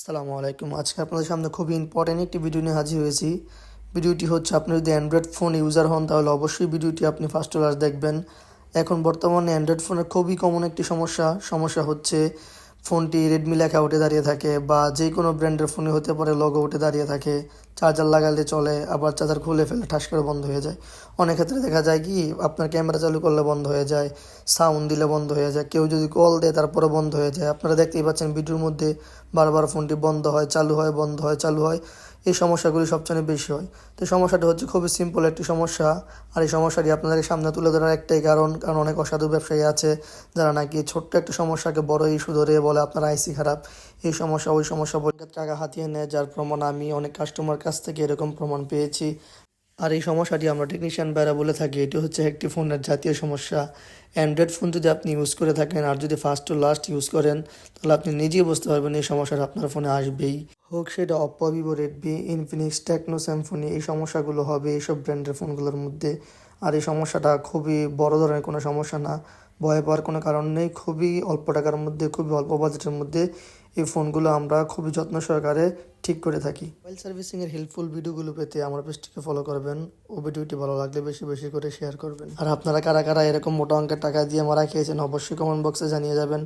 আসসালামু আলাইকুম। আজকে আপনাদের সামনে খুবই ইম্পর্টেন্ট একটি ভিডিও নিয়ে হাজির হয়েছি। ভিডিওটি হচ্ছে, আপনি যদি অ্যান্ড্রয়েড ফোন ইউজার হন তাহলে অবশ্যই ভিডিওটি আপনি ফার্স্ট ক্লাস দেখবেন। এখন বর্তমানে অ্যান্ড্রয়েড ফোনের খুবই কমন একটি সমস্যা হচ্ছে ফোনটি রেডমি লেখা উঠে দাঁড়িয়ে থাকে, বা যে কোনো ব্র্যান্ডের ফোনে হতে পারে লগো উঠে দাঁড়িয়ে থাকে। চার্জার লাগালে চলে, আবার চার্জার খুলে ফেলে ঠাস করে বন্ধ হয়ে যায়। অনেক ক্ষেত্রে দেখা যায় কি, আপনার ক্যামেরা চালু করলে বন্ধ হয়ে যায়, সাউন্ড দিলে বন্ধ হয়ে যায়, কেউ যদি কল দেয় তারপরে বন্ধ হয়ে যায়। আপনারা দেখতেই পাচ্ছেন ভিডিওর মধ্যে বারবার ফোনটি বন্ধ হয়, চালু হয়, বন্ধ হয়, চালু হয়। এই সমস্যাগুলি সবচেয়ে বেশি হয়। তো এই সমস্যাটা হচ্ছে খুবই সিম্পল একটি সমস্যা। আর এই সমস্যাটি আপনাদের সামনে তুলে ধরার একটাই কারণ, অনেক অসাধু ব্যবসায়ী আছে যারা নাকি ছোট্ট একটা সমস্যাকে বড় ইস্যু ধরে বলে আপনার আইসি খারাপ, এই সমস্যা ওই সমস্যা বলে টাকা হাতিয়ে নেয়, যার প্রমাণ আমি অনেক কাস্টমার কাছ থেকে এরকম প্রমাণ পেয়েছি। আর এই সমস্যাটি আমরা টেকনিশিয়ান ভাইরা বলে থাকি এটি হচ্ছে একটি ফোনের জাতীয় সমস্যা। অ্যান্ড্রয়েড ফোন যদি আপনি ইউজ করে থাকেন আর যদি ফার্স্ট টু লাস্ট ইউজ করেন, তাহলে আপনি নিজেই বুঝতে পারবেন এই সমস্যাটা আপনার ফোনে আসবেই। হোক সেটা Oppo, Vivo, Redmi, Infinix, Tecno, স্যামসুনি, এই সমস্যাগুলো হবে এইসব ব্র্যান্ডের ফোনগুলোর মধ্যে। আর এই সমস্যাটা খুবই বড় ধরনের কোনো সমস্যা না, ভয় পাওয়ার কোনো কারণ নেই। খুবই অল্প টাকার মধ্যে, খুবই অল্প বাজেটের মধ্যে এই ফোনগুলো আমরা খুবই যত্ন সহকারে ঠিক করে থাকি। মোবাইল সার্ভিসিংয়ের হেল্পফুল ভিডিওগুলো পেতে আমার পেজটিকে ফলো করবেন ও ভিডিওটি ভালো লাগলে বেশি বেশি করে শেয়ার করবেন। আর আপনারা কারা কারা এরকম মোটা অঙ্কের টাকা দিয়ে মারা খেয়েছেন অবশ্যই কমেন্ট বক্সে জানিয়ে যাবেন।